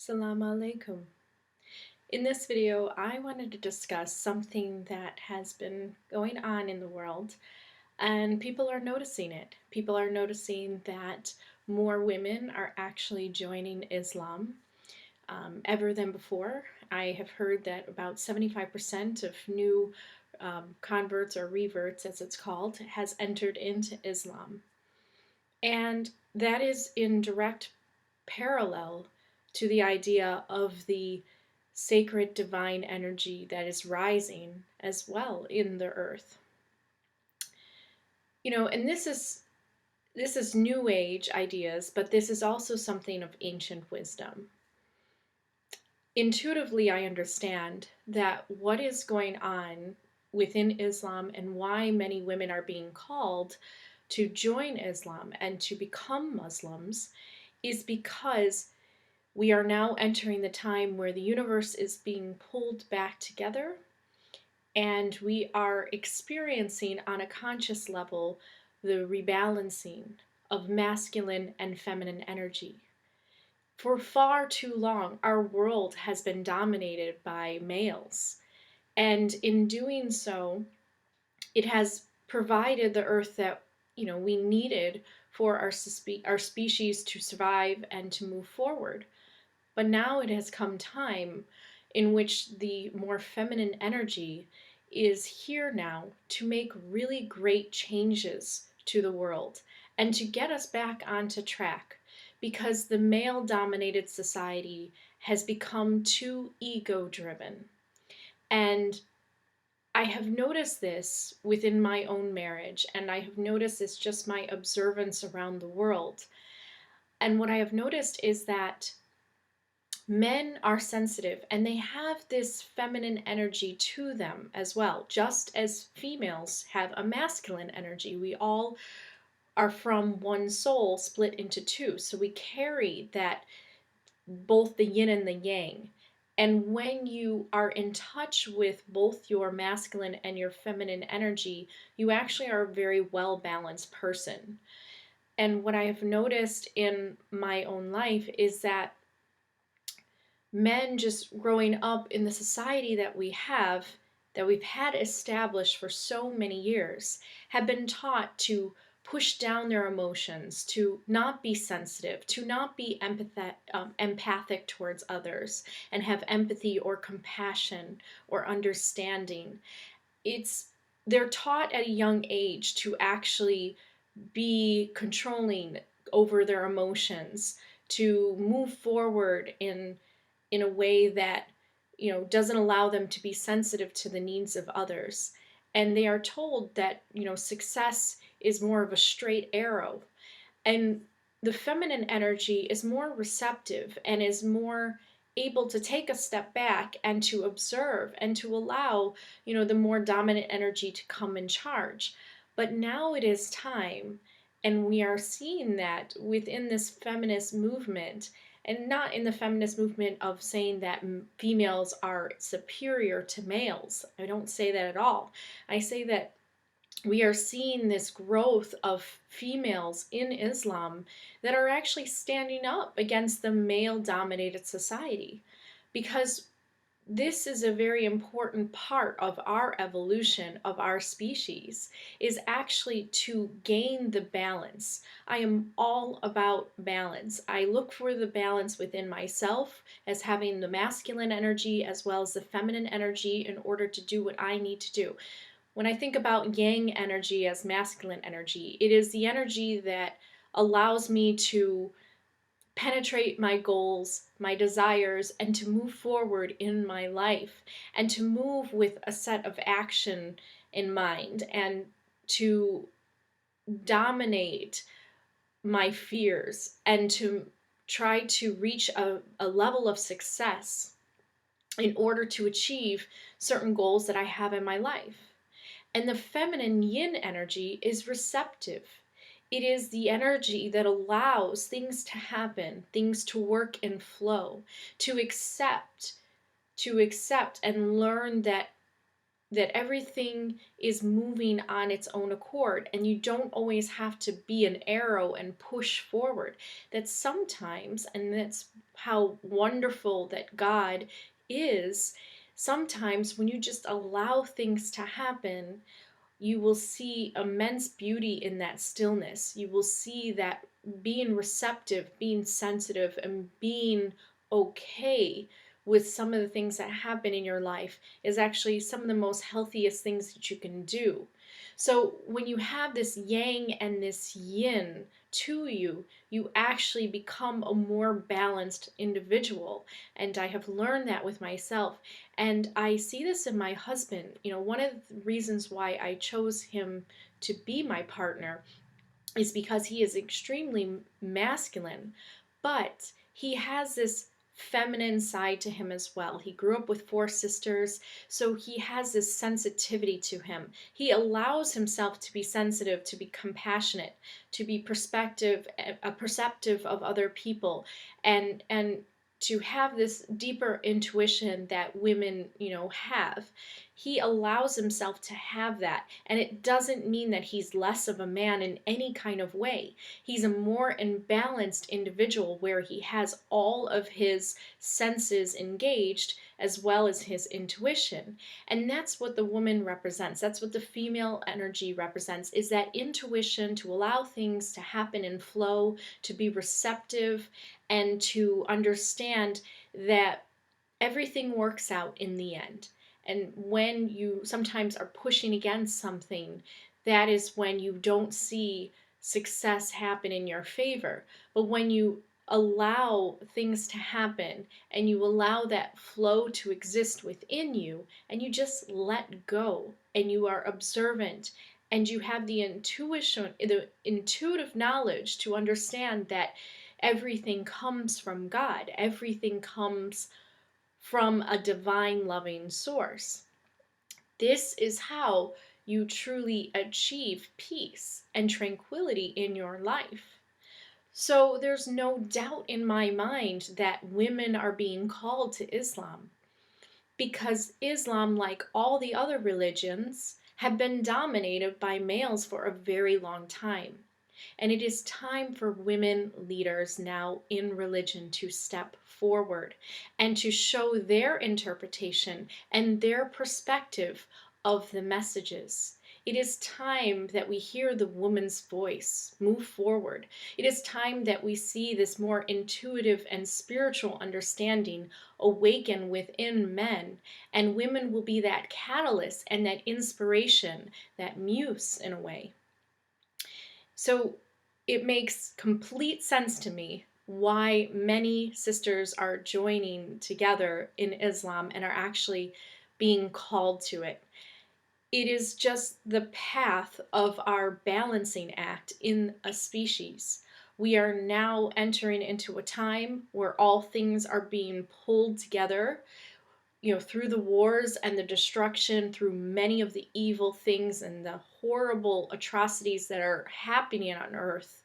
Assalamu alaikum. In this video, I wanted to discuss something that has been going on in the world, and people are noticing it. People are noticing that more women are actually joining Islam ever than before. I have heard that about 75% of new converts or reverts, as it's called, has entered into Islam. And that is in direct parallel to the idea of the sacred divine energy that is rising as well in the earth. And this is new age ideas, but this is also something of ancient wisdom. Intuitively, I understand that what is going on within Islam and why many women are being called to join Islam and to become Muslims is because we are now entering the time where the universe is being pulled back together, and we are experiencing on a conscious level the rebalancing of masculine and feminine energy. For far too long, our world has been dominated by males, and in doing so, it has provided the earth that we needed for our species to survive and to move forward. But now it has come time in which the more feminine energy is here now to make really great changes to the world and to get us back onto track, because the male dominated society has become too ego driven. And I have noticed this within my own marriage, and I have noticed this just my observance around the world. And what I have noticed is that men are sensitive and they have this feminine energy to them as well, just as females have a masculine energy. We all are from one soul split into two, so we carry that, both the yin and the yang. And when you are in touch with both your masculine and your feminine energy, you actually are a very well balanced person. And what I have noticed in my own life is that men, just growing up in the society that we've had established for so many years, have been taught to push down their emotions, to not be sensitive, to not be empathic towards others, and have empathy or compassion or understanding. They're taught at a young age to actually be controlling over their emotions, to move forward in a way that doesn't allow them to be sensitive to the needs of others. And they are told that success is more of a straight arrow, and the feminine energy is more receptive and is more able to take a step back and to observe and to allow the more dominant energy to come in charge. But now it is time, and we are seeing that within this feminist movement, and not in the feminist movement of saying that females are superior to males. I don't say that at all. I say that we are seeing this growth of females in Islam that are actually standing up against the male dominated society, because this is a very important part of our evolution of our species, is actually to gain the balance. I am all about balance. I look for the balance within myself as having the masculine energy as well as the feminine energy in order to do what I need to do. When I think about yang energy as masculine energy, it is the energy that allows me to penetrate my goals, my desires, and to move forward in my life, and to move with a set of action in mind, and to dominate my fears, and to try to reach a level of success in order to achieve certain goals that I have in my life. And the feminine yin energy is receptive. It is the energy that allows things to happen, things to work and flow, to accept and learn that that everything is moving on its own accord, and you don't always have to be an arrow and push forward. That sometimes, and that's how wonderful that God is, sometimes when you just allow things to happen, you will see immense beauty in that stillness. You will see that being receptive, being sensitive, and being okay with some of the things that happen in your life is actually some of the most healthiest things that you can do. So when you have this yang and this yin to you, you actually become a more balanced individual. And I have learned that with myself. And I see this in my husband. One of the reasons why I chose him to be my partner is because he is extremely masculine, but he has this feminine side to him as well. He grew up with four sisters, so he has this sensitivity to him. He allows himself to be sensitive, to be compassionate, to be perceptive of other people, and to have this deeper intuition that women, have. He allows himself to have that. And it doesn't mean that he's less of a man in any kind of way. He's a more imbalanced individual where he has all of his senses engaged as well as his intuition. And that's what the woman represents. That's what the female energy represents, is that intuition to allow things to happen and flow, to be receptive, and to understand that everything works out in the end. And when you sometimes are pushing against something, that is when you don't see success happen in your favor. But when you allow things to happen and you allow that flow to exist within you, and you just let go and you are observant and you have the intuitive knowledge to understand that everything comes from God, everything comes from a divine loving source. This is how you truly achieve peace and tranquility in your life. So there's no doubt in my mind that women are being called to Islam, because Islam, like all the other religions, have been dominated by males for a very long time. And it is time for women leaders now in religion to step forward and to show their interpretation and their perspective of the messages. It is time that we hear the woman's voice move forward. It is time that we see this more intuitive and spiritual understanding awaken within men, and women will be that catalyst and that inspiration, that muse in a way. So it makes complete sense to me why many sisters are joining together in Islam and are actually being called to it. It is just the path of our balancing act in a species. We are now entering into a time where all things are being pulled together, through the wars and the destruction, through many of the evil things and the horrible atrocities that are happening on earth.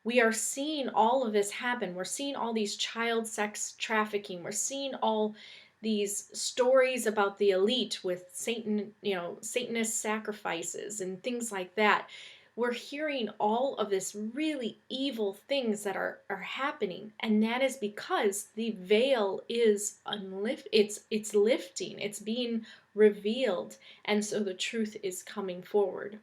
We are seeing all of this happen. We're seeing all these child sex trafficking. We're seeing all these stories about the elite with Satan, Satanist sacrifices and things like that. We're hearing all of this really evil things that are happening, and that is because the veil is it's lifting, it's being revealed, and so the truth is coming forward.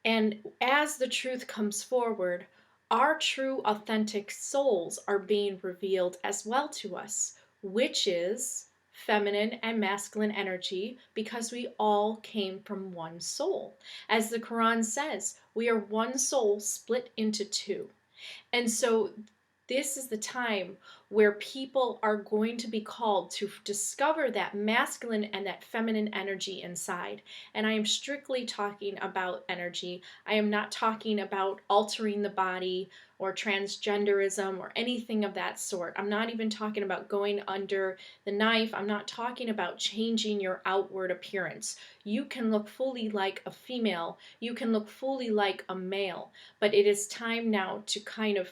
And as the truth comes forward, our true authentic souls are being revealed as well to us, which is feminine and masculine energy, because we all came from one soul. As the Quran says, we are one soul split into two. And so this is the time where people are going to be called to discover that masculine and that feminine energy inside. And I am strictly talking about energy. I am not talking about altering the body or transgenderism or anything of that sort. I'm not even talking about going under the knife. I'm not talking about changing your outward appearance. You can look fully like a female. You can look fully like a male. But it is time now to kind of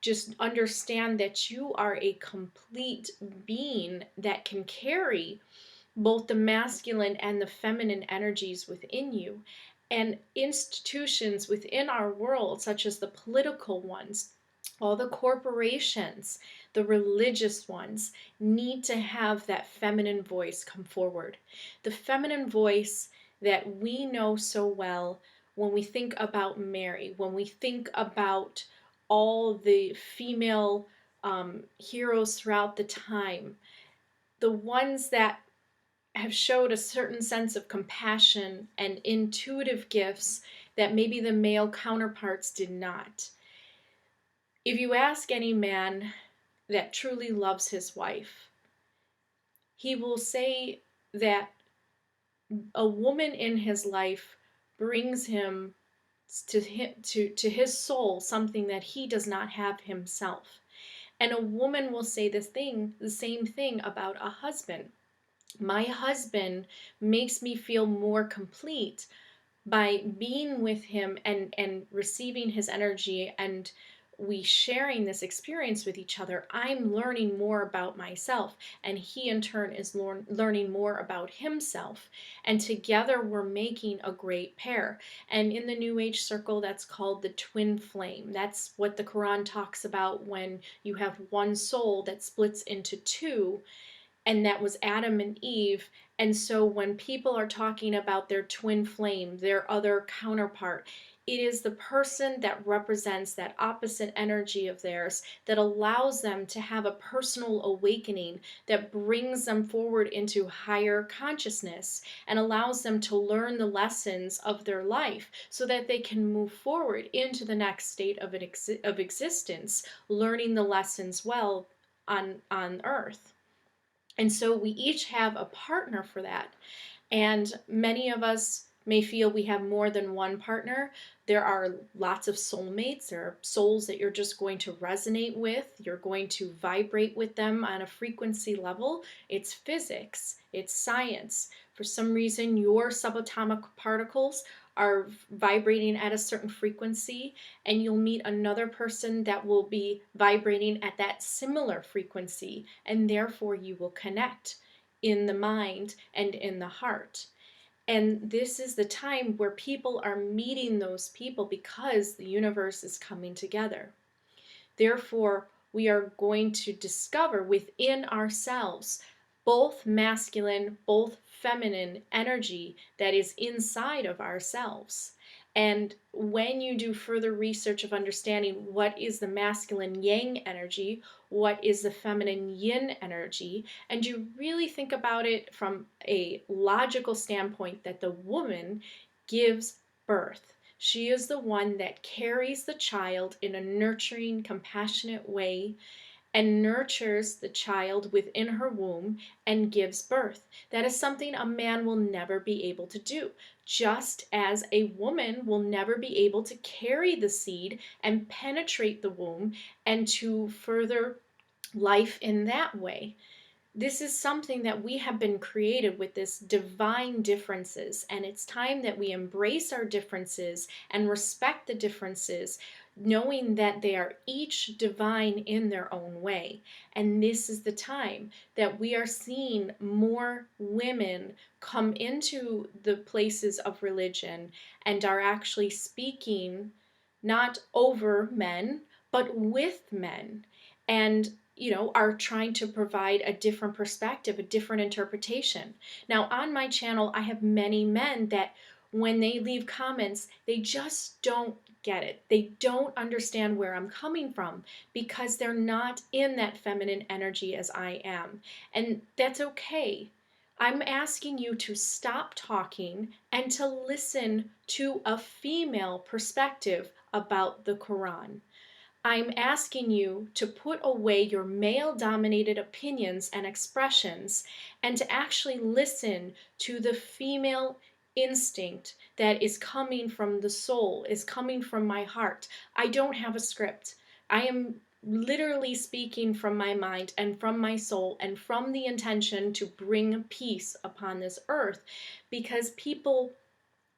just understand that you are a complete being that can carry both the masculine and the feminine energies within you. And institutions within our world, such as the political ones, all the corporations, the religious ones, need to have that feminine voice come forward. The feminine voice that we know so well when we think about Mary, when we think about all the female heroes throughout the time, the ones that have showed a certain sense of compassion and intuitive gifts that maybe the male counterparts did not. If you ask any man that truly loves his wife, he will say that a woman in his life brings him to his soul something that he does not have himself. And a woman will say the same thing about a husband. My husband makes me feel more complete by being with him and receiving his energy, and we sharing this experience with each other. I'm learning more about myself, and he in turn is learning more about himself, and together we're making a great pair. And in the New Age circle, that's called the twin flame. That's what the Quran talks about when you have one soul that splits into two, and that was Adam and Eve. And so when people are talking about their twin flame, their other counterpart, it is the person that represents that opposite energy of theirs that allows them to have a personal awakening, that brings them forward into higher consciousness and allows them to learn the lessons of their life so that they can move forward into the next state of existence, learning the lessons well on earth. And so we each have a partner for that. And many of us may feel we have more than one partner. There are lots of soulmates. There are souls that you're just going to resonate with. You're going to vibrate with them on a frequency level. It's physics, it's science. For some reason, your subatomic particles are vibrating at a certain frequency, and you'll meet another person that will be vibrating at that similar frequency, and therefore you will connect in the mind and in the heart. And this is the time where people are meeting those people because the universe is coming together. Therefore, we are going to discover within ourselves both masculine, both feminine energy that is inside of ourselves. And when you do further research of understanding what is the masculine yang energy, what is the feminine yin energy, and you really think about it from a logical standpoint, that the woman gives birth. She is the one that carries the child in a nurturing, compassionate way and nurtures the child within her womb and gives birth. That is something a man will never be able to do, just as a woman will never be able to carry the seed and penetrate the womb and to further life in that way. This is something that we have been created with, this divine differences, and it's time that we embrace our differences and respect the differences, knowing that they are each divine in their own way. And this is the time that we are seeing more women come into the places of religion and are actually speaking not over men, but with men. And are trying to provide a different perspective, a different interpretation. Now, on my channel, I have many men that when they leave comments, they just don't get it. They don't understand where I'm coming from because they're not in that feminine energy as I am. And that's okay. I'm asking you to stop talking and to listen to a female perspective about the Quran. I'm asking you to put away your male dominated opinions and expressions and to actually listen to the female instinct that is coming from the soul, is coming from my heart. I don't have a script. I am literally speaking from my mind and from my soul and from the intention to bring peace upon this earth, because people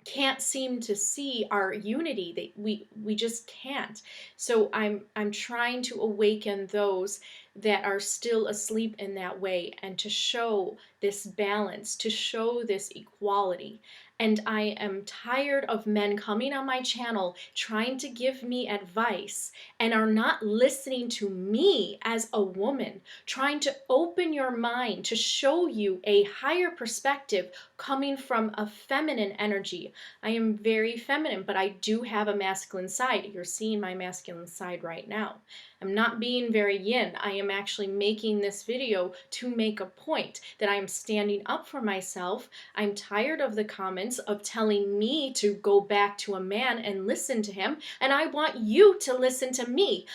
can't seem to see our unity. We just can't. So I'm trying to awaken those that are still asleep in that way, and to show this balance, to show this equality. And I am tired of men coming on my channel trying to give me advice and are not listening to me as a woman, trying to open your mind to show you a higher perspective coming from a feminine energy. I am very feminine, but I do have a masculine side. You're seeing my masculine side right now. I'm not being very yin. I am actually making this video to make a point that I am standing up for myself. I'm tired of the comments of telling me to go back to a man and listen to him, and I want you to listen to me.